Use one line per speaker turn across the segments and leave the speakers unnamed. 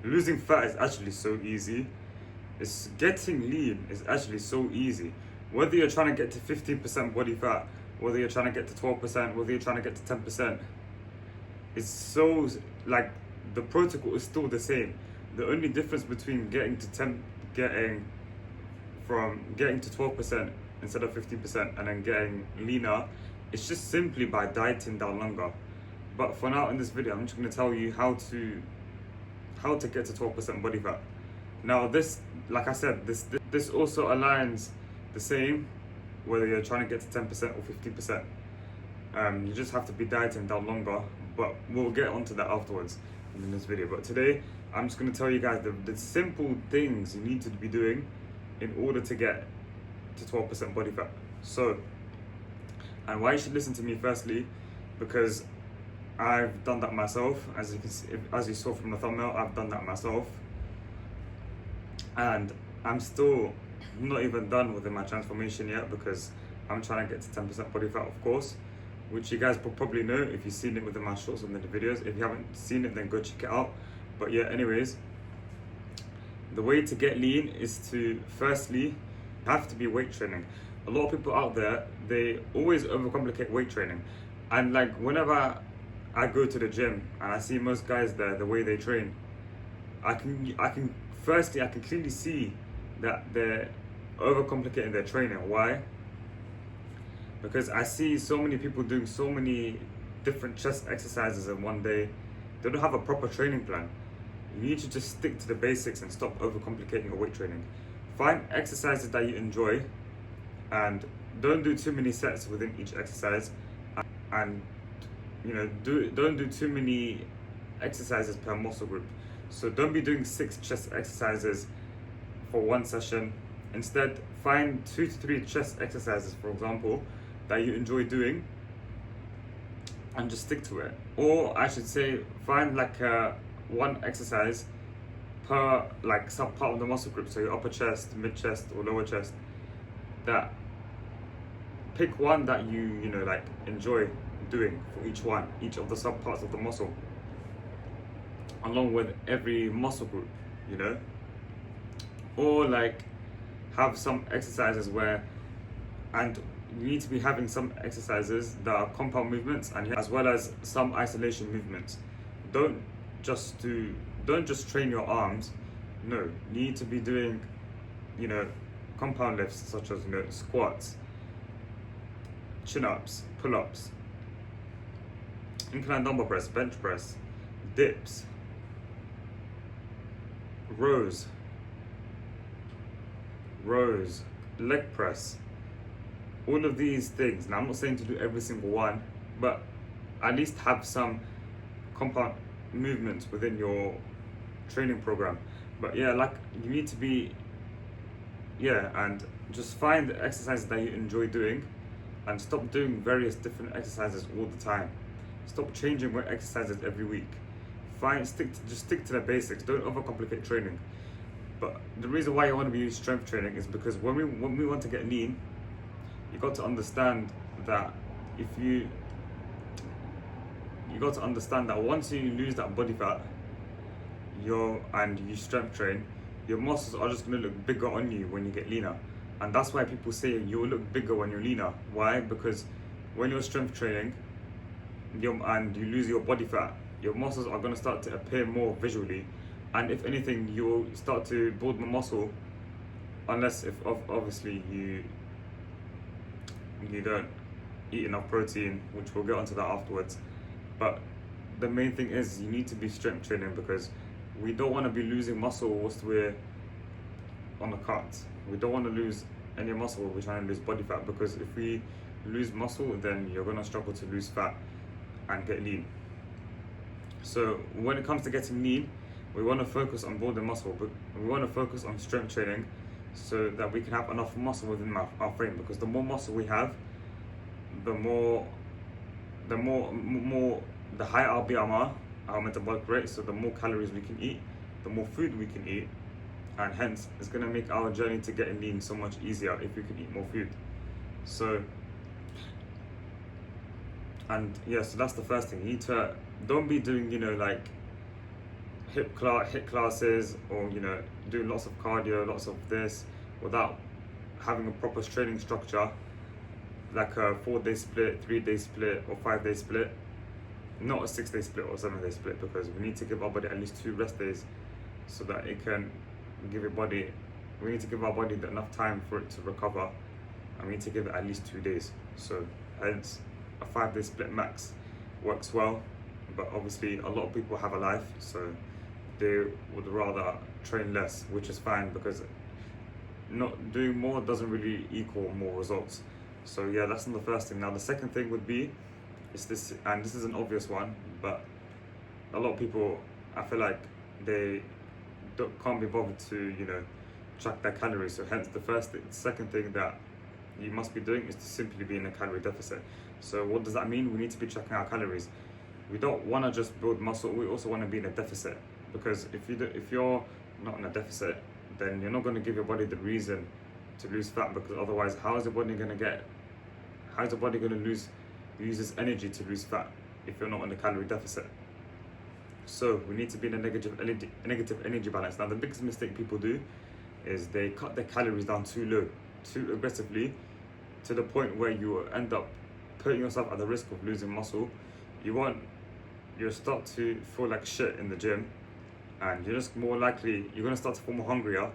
losing fat is actually so easy. It's getting lean is actually so easy. Whether you're trying to get to 15% body fat, whether you're trying to get to 12%, whether you're trying to get to 10%, it's so like the protocol is still the same. The only difference between getting to 12% instead of 15% and then getting leaner, it's just simply by dieting down longer. But for now in this video, I'm just going to tell you how to get to 12% body fat. Now this, like I said, this also aligns the same whether you're trying to get to 10% or 15%. You just have to be dieting down longer, but we'll get onto that afterwards in this video. But today, I'm just going to tell you guys the simple things you need to be doing in order to get to 12% body fat. So, and why you should listen to me firstly, because I've done that myself. As you can see, as you saw from the thumbnail, I've done that myself, and I'm still not even done with my transformation yet, because I'm trying to get to 10% body fat, of course, which you guys probably know if you've seen it within my shorts and the videos. If you haven't seen it, then go check it out. But yeah, anyways, the way to get lean is to firstly have to be weight training. A lot of people out there, they always overcomplicate weight training, and like whenever I go to the gym and I see most guys there, the way they train, I can clearly see that they're overcomplicating their training. Why? Because I see so many people doing so many different chest exercises in one day. They don't have a proper training plan. You need to just stick to the basics and stop overcomplicating your weight training. Find exercises that you enjoy and don't do too many sets within each exercise, and don't do too many exercises per muscle group. So don't be doing 6 chest exercises for one session. Instead, find 2 to 3 chest exercises, for example, that you enjoy doing, and just stick to it. Or I should say, find like one exercise per like sub part of the muscle group. So your upper chest, mid chest, or lower chest. That pick one that you like enjoy doing for each of the sub parts of the muscle, along with every muscle group, or like have some exercises and you need to be having some exercises that are compound movements, and as well as some isolation movements. Don't just train your arms. No, you need to be doing compound lifts such as squats, chin-ups, pull-ups, incline dumbbell press, bench press, dips, rows, leg press, all of these things. Now I'm not saying to do every single one, but at least have some compound movements within your training program. But yeah, like you need to be, and just find the exercises that you enjoy doing, and stop doing various different exercises all the time. Stop changing your exercises every week. Just stick to the basics. Don't overcomplicate training. But the reason why you want to be doing strength training is because when we want to get lean, you got to understand that you got to understand that once you lose that body fat, and you strength train, your muscles are just going to look bigger on you when you get leaner. And that's why people say you will look bigger when you're leaner. Why? Because when you're strength training and you lose your body fat, your muscles are going to start to appear more visually, and if anything, you'll start to build more muscle, unless if obviously you don't eat enough protein, which we'll get onto that afterwards. But the main thing is you need to be strength training, because we don't want to be losing muscle whilst we're on the cut. We don't want to lose any muscle when we're trying to lose body fat, because if we lose muscle, then you're going to struggle to lose fat and get lean. So when it comes to getting lean, we want to focus on building muscle, but we want to focus on strength training so that we can have enough muscle within our frame, because the more muscle we have, the higher our BMR, our metabolic rate, so the more calories we can eat, the more food we can eat, and hence it's going to make our journey to getting lean so much easier if we can eat more food. So so that's the first thing. You need to don't be doing like hit classes, or doing lots of cardio, lots of this, without having a proper training structure, like a 4-day split, 3-day split, or 5-day split, not a 6-day split or 7-day split, because we need to give our body at least 2 rest days so that it can give your body, we need to give our body enough time for it to recover, and we need to give it at least 2 days. So hence a 5-day split max works well, but obviously a lot of people have a life, so they would rather train less, which is fine, because not doing more doesn't really equal more results. So yeah, that's not the first thing. Now the second thing would be, is this, and this is an obvious one, but a lot of people, I feel like they can't be bothered to track their calories. So hence the second thing that you must be doing is to simply be in a calorie deficit. So what does that mean? We need to be tracking our calories. We don't want to just build muscle, we also want to be in a deficit, because if you're not in a deficit, then you're not going to give your body the reason to lose fat, because otherwise how is the body going to use its energy to lose fat if you're not in a calorie deficit? So we need to be in a negative energy balance. Now the biggest mistake people do is they cut their calories down too low, too aggressively, to the point where you end up putting yourself at the risk of losing muscle. You'll start to feel like shit in the gym, and you're going to start to feel more hungrier,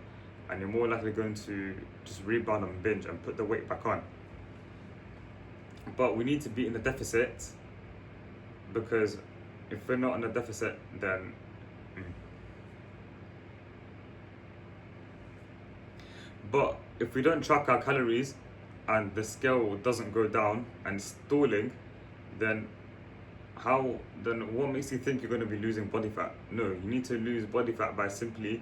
and you're more likely going to just rebound and binge and put the weight back on. But we need to be in the deficit, because if we're not in a deficit, then but if we don't track our calories and the scale doesn't go down and it's stalling, then what makes you think you're going to be losing body fat? No, you need to lose body fat by simply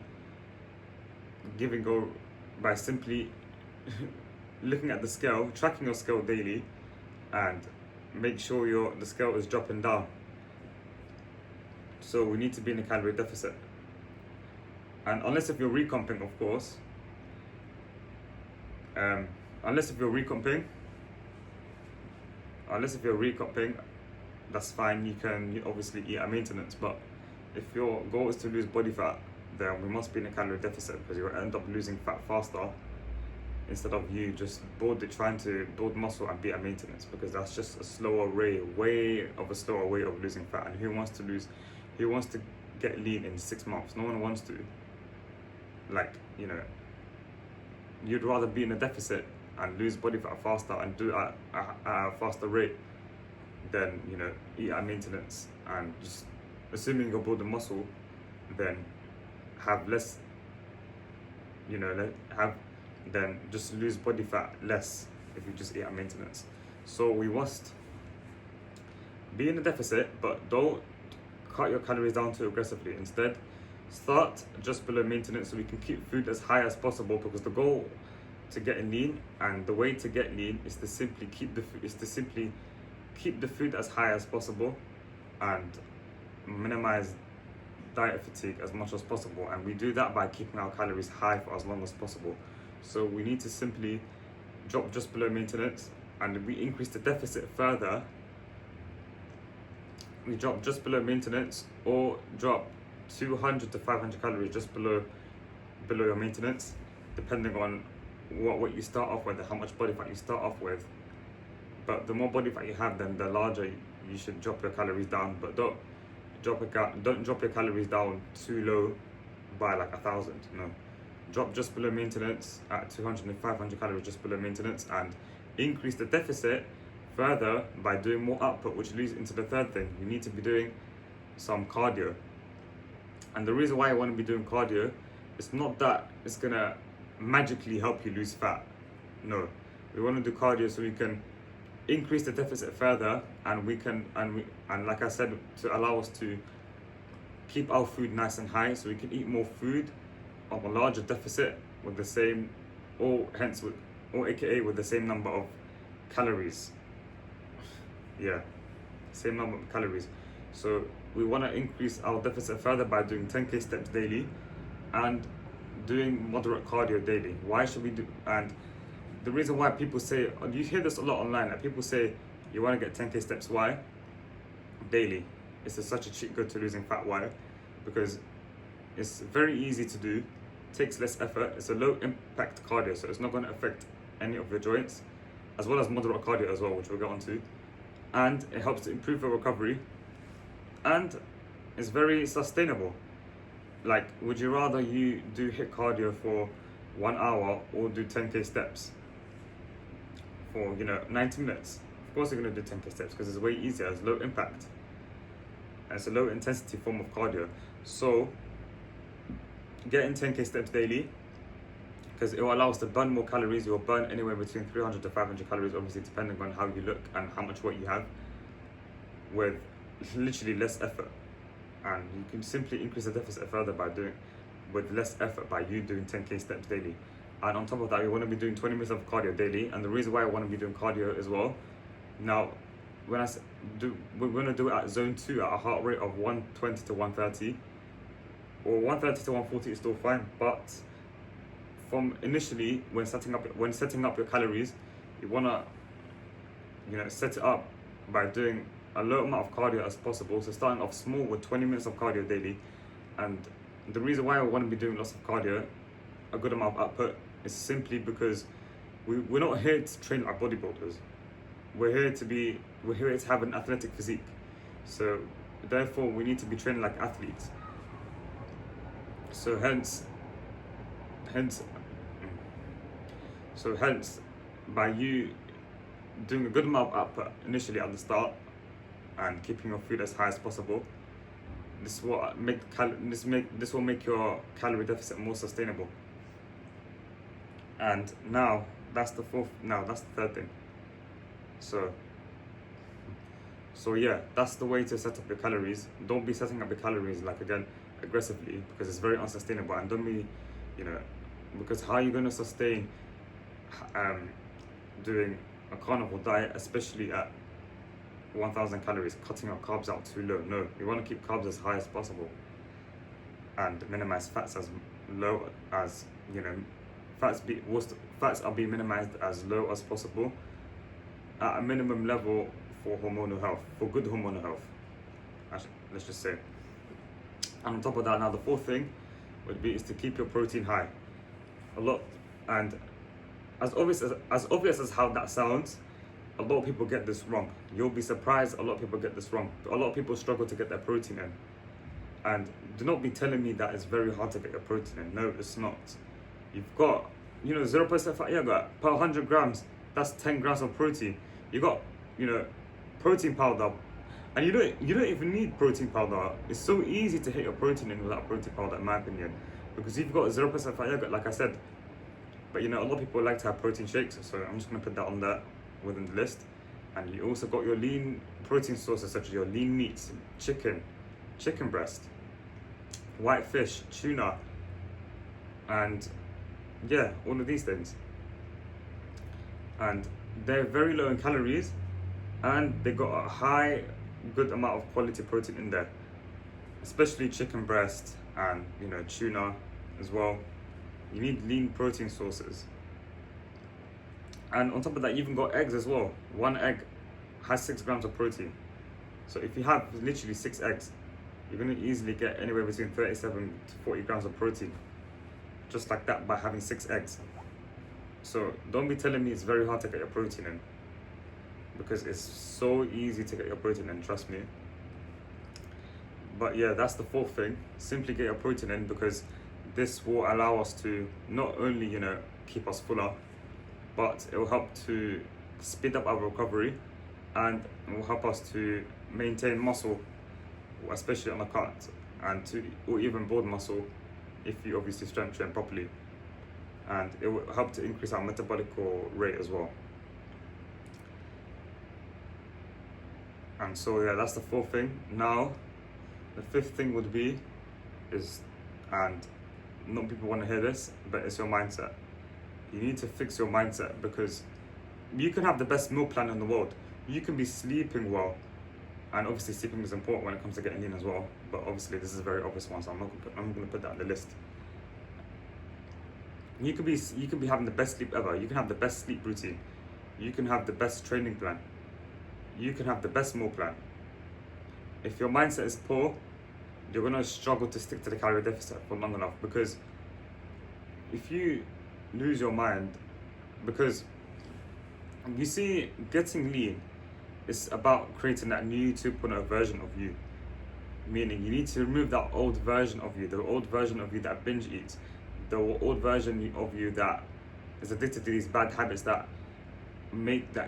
looking at the scale, tracking your scale daily, and make sure the scale is dropping down. So we need to be in a calorie deficit. And unless if you're recomping, of course, unless if you're recomping, that's fine. You can obviously eat at maintenance, but if your goal is to lose body fat, then we must be in a calorie deficit, because you'll end up losing fat faster, instead of you just trying to build muscle and be at maintenance, because that's just a way slower way of losing fat. And who wants to get lean in 6 months? No one wants to. You'd rather be in a deficit and lose body fat faster and do it at a faster rate than eat at maintenance and just assuming you're building muscle, then have less, then just lose body fat less if you just eat at maintenance. So we must be in a deficit, but don't cut your calories down too aggressively. Instead, start just below maintenance, so we can keep food as high as possible, because the goal to getting lean, and the way to get lean, is to simply keep the food as high as possible and minimize diet fatigue as much as possible. And we do that by keeping our calories high for as long as possible. So we need to simply drop just below maintenance, and we increase the deficit further. We drop just below maintenance, or drop 200 to 500 calories just below your maintenance, depending on what you start off with and how much body fat you start off with. But the more body fat you have, then the larger you should drop your calories down. But don't drop your calories down too low by like 1,000. No, drop just below maintenance at 200 and 500 calories just below maintenance, and increase the deficit further by doing more output, which leads into the third thing. You need to be doing some cardio. And the reason why I want to be doing cardio, it's not that it's gonna magically help you lose fat. No, we want to do cardio so we can increase the deficit further, and like I said, to allow us to keep our food nice and high, so we can eat more food of a larger deficit with the same, aka with the same number of calories. Yeah, same number of calories. So we want to increase our deficit further by doing 10k steps daily and doing moderate cardio daily. Why should we do? And the reason why people say, you hear this a lot online, that people say you want to get 10k steps. Why? Daily. It's such a cheat code to losing fat. Why? Because It's very easy to do, takes less effort. It's a low impact cardio, so it's not going to affect any of your joints, as well as moderate cardio as well, which we'll get onto. And it helps to improve your recovery, and it's very sustainable. Like, would you rather you do HIIT cardio for 1 hour or do 10k steps for 90 minutes? Of course you're going to do 10k steps because it's way easier, it's low impact, and it's a low intensity form of cardio. So getting 10k steps daily, because it will allow us to burn more calories. You'll burn anywhere between 300 to 500 calories, obviously depending on how you look and how much weight you have, with literally less effort. And you can simply increase the deficit further by doing with less effort by you doing 10k steps daily. And on top of that, you want to be doing 20 minutes of cardio daily. And the reason why I want to be doing cardio as well, now when we're going to do it at zone 2 at a heart rate of 120 to 130, or 130 to 140 is still fine. But from initially, when setting up your calories, you want to set it up by doing a low amount of cardio as possible. So starting off small with 20 minutes of cardio daily. And the reason why I want to be doing lots of cardio, a good amount of output, is simply because we're not here to train like bodybuilders. We're here to have an athletic physique. So therefore we need to be training like athletes. So hence by you doing a good amount of output initially at the start and keeping your food as high as possible, this will make your calorie deficit more sustainable. And now that's the third thing. So yeah, that's the way to set up your calories. Don't be setting up your calories aggressively, because it's very unsustainable. And don't be, because how are you going to sustain doing a carnivore diet, especially at 1000 calories, cutting your carbs out too low? No, you want to keep carbs as high as possible and minimize fats as low as, fats are being minimized as low as possible at a minimum level for good hormonal health, let's just say. And on top of that, now the fourth thing is to keep your protein high. And as obvious as how that sounds, a lot of people get this wrong. You'll be surprised, a lot of people get this wrong. A lot of people struggle to get their protein in. And do not be telling me that it's very hard to get your protein in. No, it's not. You've got, 0% fat yogurt per 100 grams, that's 10 grams of protein. You got, protein powder. And you don't even need protein powder. It's so easy to hit your protein in without protein powder, in my opinion, because you've got 0% fat yogurt, like I said. But a lot of people like to have protein shakes, so I'm just gonna put that on there within the list. And you also got your lean protein sources, such as your lean meats, chicken breast, white fish, tuna, and yeah, all of these things. And they're very low in calories, and they got a good amount of quality protein in there, especially chicken breast and tuna as well. You need lean protein sources. And on top of that, you even got eggs as well. One egg has 6 grams of protein. So if you have literally 6 eggs, you're going to easily get anywhere between 37 to 40 grams of protein, just like that, by having 6 eggs. So don't be telling me it's very hard to get your protein in, because it's so easy to get your protein in, trust me. But yeah, that's the fourth thing. Simply get your protein in, because this will allow us to not only keep us fuller, but it will help to speed up our recovery, and it will help us to maintain muscle, especially on the cut, or even build muscle if you obviously strength train properly. And it will help to increase our metabolic rate as well. And so yeah, that's the fourth thing. Now, the fifth thing would be and not people want to hear this, but it's your mindset. You need to fix your mindset, because you can have the best meal plan in the world. You can be sleeping well, and obviously sleeping is important when it comes to getting lean as well. But obviously this is a very obvious one, so I'm going to put that on the list. You can be having the best sleep ever. You can have the best sleep routine. You can have the best training plan. You can have the best meal plan. If your mindset is poor, you're gonna struggle to stick to the calorie deficit for long enough, because if you lose your mind, because you see, getting lean is about creating that new 2.0 version of you. Meaning you need to remove that old version of you, the old version of you that binge eats, the old version of you that is addicted to these bad habits that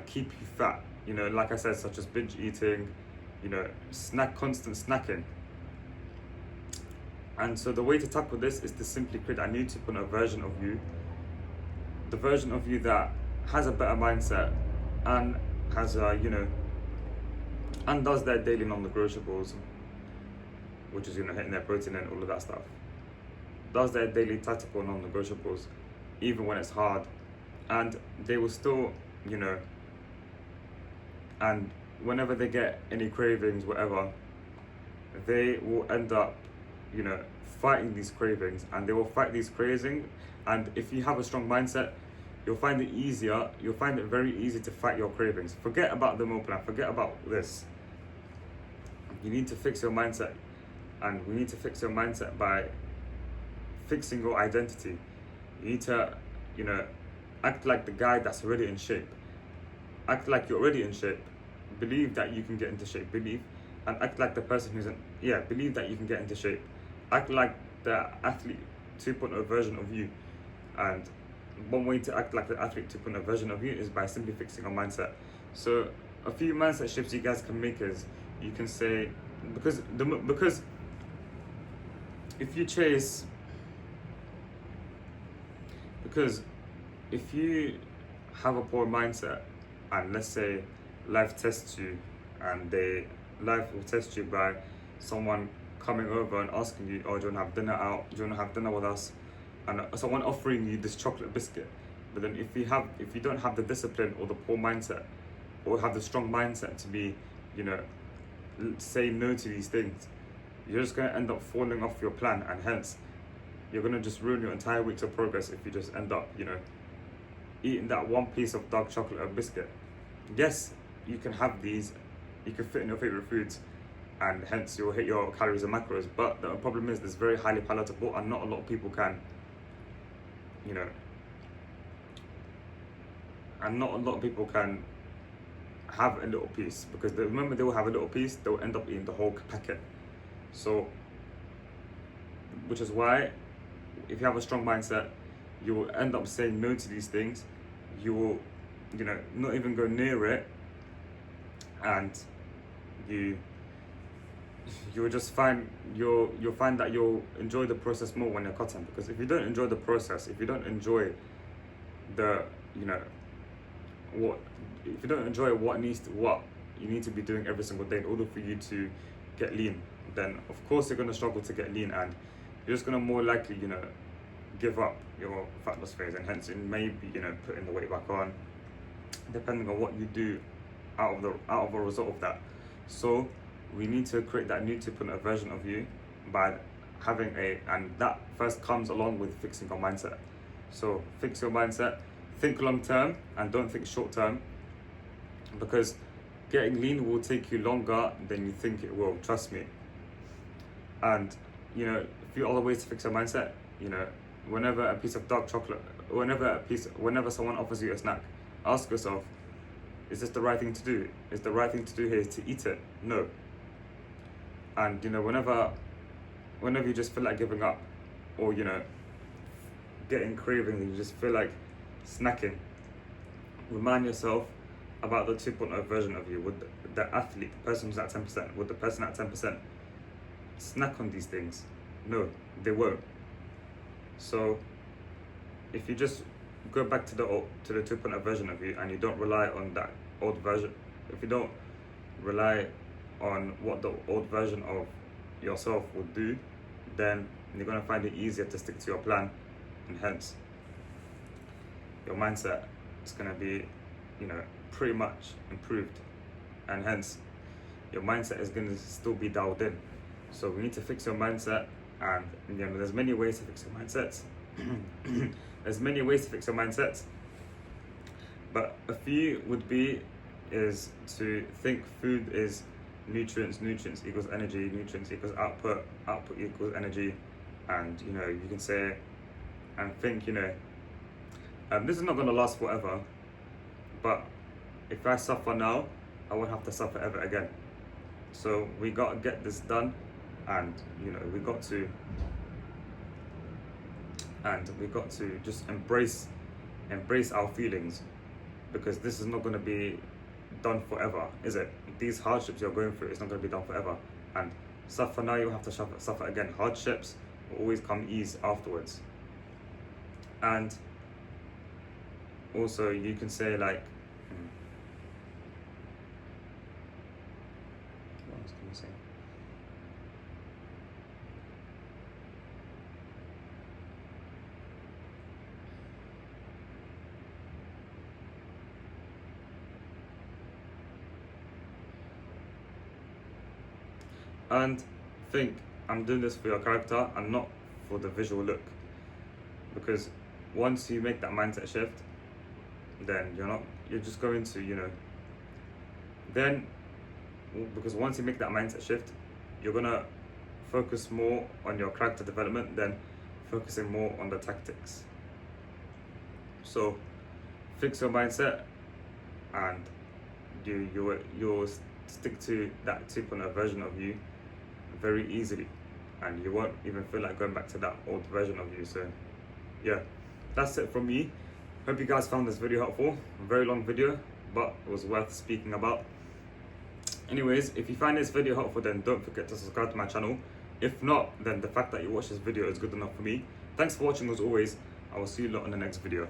keep you fat. You know, like I said, such as binge eating, you know, constant snacking. And so the way to tackle this is to simply create a new 2.0 version of you, the version of you that has a better mindset and has and does their daily non-negotiables, which is, you know, hitting their protein and all of that stuff. Does their daily tactical non-negotiables, even when it's hard, and they will still, you know, and whenever they get any cravings, whatever, they will end up, you know, fighting these cravings, and they will fight these cravings. And if you have a strong mindset, you'll find it easier. You'll find it very easy to fight your cravings. Forget about the meal plan. Forget about this. You need to fix your mindset, and we need to fix your mindset by fixing your identity. You need to, you know, act like the guy that's already in shape. Act like you're already in shape. Believe that you can get into shape. Believe and act like the person who's believe that you can get into shape. Act like the athlete 2.0 version of you. And one way to act like the athlete 2.0 version of you is by simply fixing your mindset. So a few mindset shifts you guys can make is, you can say, because if you chase, because if you have a poor mindset, and let's say life tests you, and life will test you by someone coming over and asking you, oh, do you want to have dinner out? Do you want to have dinner with us? And someone offering you this chocolate biscuit. But then if you don't have the discipline or the poor mindset, or have the strong mindset to be, you know, say no to these things, you're just going to end up falling off your plan, and hence you're going to just ruin your entire weeks of progress if you just end up, you know, eating that one piece of dark chocolate or biscuit. Yes, you can have these, you can fit in your favorite foods, and hence you'll hit your calories and macros, but the problem is it's very highly palatable, and not a lot of people can, you know, and not a lot of people can have a little piece, because the moment they will have a little piece, they'll end up eating the whole packet. So, which is why, if you have a strong mindset, you will end up saying no to these things. You will, you know, not even go near it, and you will just find you'll find that you'll enjoy the process more when you're cutting. Because if you don't enjoy the process, if you don't enjoy the, you know, if you don't enjoy what you need to be doing every single day in order for you to get lean, then of course you're going to struggle to get lean, and you're just going to more likely, you know, give up your fat loss phase, and hence it may be, you know, putting the weight back on, depending on what you do out of a result of that. So we need to create that new 2.0 version of you by having and that first comes along with fixing your mindset. So fix your mindset, think long term, and don't think short term, because getting lean will take you longer than you think it will, trust me. And, you know, a few other ways to fix your mindset, you know, whenever a piece of dark chocolate, whenever someone offers you a snack, ask yourself, is this the right thing to do? Is the right thing to do here is to eat it? No. And, you know, whenever you just feel like giving up, or, you know, getting cravings and you just feel like snacking, remind yourself about the 2.0 version of you. Would the athlete, the person who's at 10%, would the person at 10% snack on these things? No, they won't. So if you just go back to the 2.0 version of you, and you don't rely on that old version, if you don't rely on what the old version of yourself would do, then you're going to find it easier to stick to your plan, and hence your mindset is going to be, you know, pretty much improved, and hence your mindset is going to still be dialed in. So we need to fix your mindset, and, you know, there's many ways to fix your mindsets. There's many ways to fix your mindsets, but a few would be is to think food is nutrients equals energy, nutrients equals output, output equals energy. And you know, you can say and think, you know, this is not going to last forever, but if I suffer now, I won't have to suffer ever again. So we got to get this done, and you know, we got to just embrace our feelings, because this is not going to be done forever, is it? These hardships you're going through, it's not going to be done forever. And suffer now, you have to suffer again. Hardships will always come ease afterwards. And also you can say like, what else can you say? And think, I'm doing this for your character and not for the visual look. Because once you make that mindset shift, then you're just going to, you know, then, because once you make that mindset shift, you're gonna focus more on your character development than focusing more on the tactics. So fix your mindset, and you'll stick to that 2.0 version of you very easily, and you won't even feel like going back to that old version of you. So yeah, that's it from me. Hope you guys found this video helpful. A very long video, but it was worth speaking about. Anyways, if you find this video helpful, then don't forget to subscribe to my channel. If not, then the fact that you watched this video is good enough for me. Thanks for watching as always. I will see you lot in the next video.